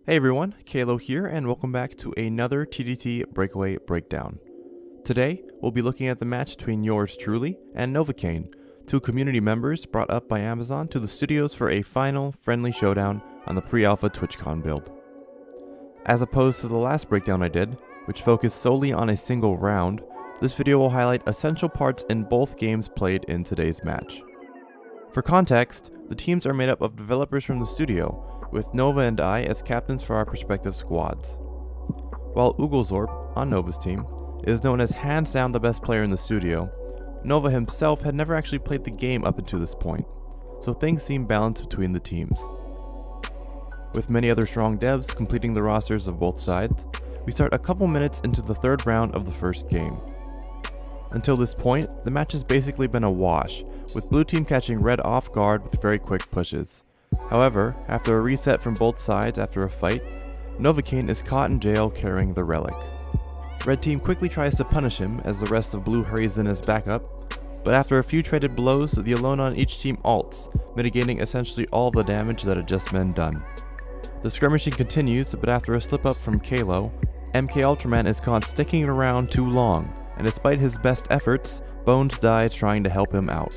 Hey everyone, Kalo here, and welcome back to another TDT Breakaway Breakdown. Today, we'll be looking at the match between yours truly and Novocaine, two community members brought up by Amazon to the studios for a final, friendly showdown on the pre-alpha TwitchCon build. As opposed to the last breakdown I did, which focused solely on a single round, this video will highlight essential parts in both games played in today's match. For context, the teams are made up of developers from the studio, with Nova and I as captains for our respective squads. While Uglezorp, on Nova's team, is known as hands down the best player in the studio, Nova himself had never actually played the game up until this point, so things seem balanced between the teams. With many other strong devs completing the rosters of both sides, we start a couple minutes into the third round of the first game. Until this point, the match has basically been a wash, with blue team catching red off guard with very quick pushes. However, after a reset from both sides after a fight, Novocaine is caught in jail carrying the relic. Red team quickly tries to punish him as the rest of blue hurries in as backup, but after a few traded blows, the alone on each team ults, mitigating essentially all of the damage that had just been done. The skirmishing continues, but after a slip up from Kalo, MK Ultraman is caught sticking around too long, and despite his best efforts, Bones dies trying to help him out.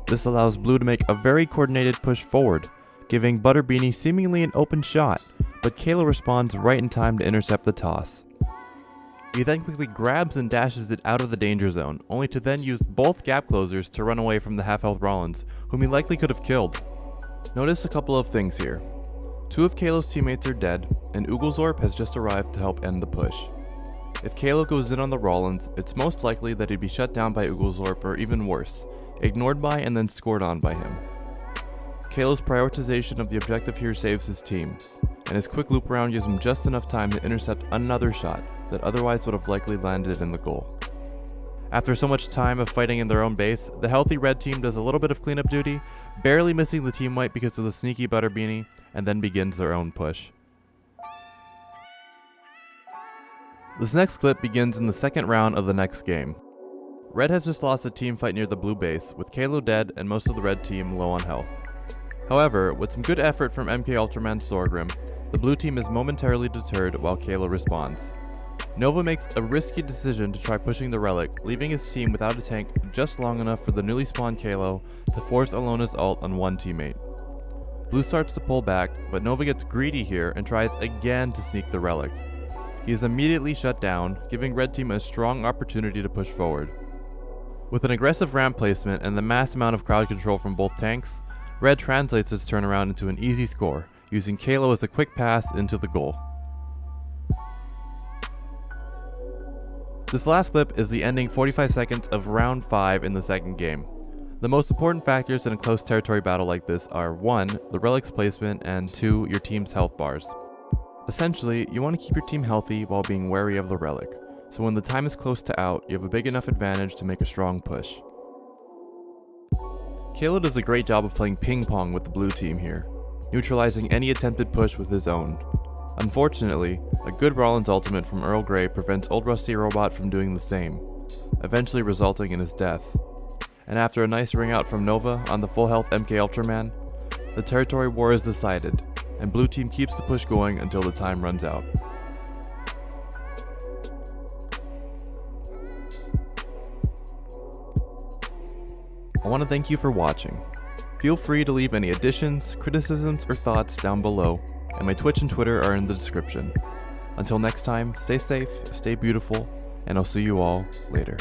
This allows blue to make a very coordinated push forward, giving Butterbeanie seemingly an open shot, but Kalo responds right in time to intercept the toss. He then quickly grabs and dashes it out of the danger zone, only to then use both gap closers to run away from the half-health Rollins, whom he likely could have killed. Notice a couple of things here. Two of Kalo's teammates are dead, and Uglezorp has just arrived to help end the push. If Kalo goes in on the Rollins, it's most likely that he'd be shut down by Uglezorp, or even worse, ignored by and then scored on by him. Kalo's prioritization of the objective here saves his team, and his quick loop around gives him just enough time to intercept another shot that otherwise would have likely landed in the goal. After so much time of fighting in their own base, the healthy red team does a little bit of cleanup duty, barely missing the team wipe because of the sneaky Butterbeanie, and then begins their own push. This next clip begins in the second round of the next game. Red has just lost a team fight near the blue base, with Kalo dead and most of the red team low on health. However, with some good effort from MK Ultraman's Thorgrim, the blue team is momentarily deterred while Kalo responds. Nova makes a risky decision to try pushing the relic, leaving his team without a tank just long enough for the newly spawned Kalo to force Alona's ult on one teammate. Blue starts to pull back, but Nova gets greedy here and tries again to sneak the relic. He is immediately shut down, giving red team a strong opportunity to push forward. With an aggressive ramp placement and the mass amount of crowd control from both tanks, red translates its turnaround into an easy score, using Kalo as a quick pass into the goal. This last clip is the ending 45 seconds of round 5 in the second game. The most important factors in a close territory battle like this are 1. The relic's placement, and 2. Your team's health bars. Essentially, you want to keep your team healthy while being wary of the relic, so when the time is close to out, you have a big enough advantage to make a strong push. Kalo does a great job of playing ping pong with the blue team here, neutralizing any attempted push with his own. Unfortunately, a good Rollins ultimate from Earl Grey prevents Old Rusty Robot from doing the same, eventually resulting in his death. And after a nice ring out from Nova on the full health MK Ultraman, the territory war is decided, and blue team keeps the push going until the time runs out. I want to thank you for watching. Feel free to leave any additions, criticisms, or thoughts down below, and my Twitch and Twitter are in the description. Until next time, stay safe, stay beautiful, and I'll see you all later.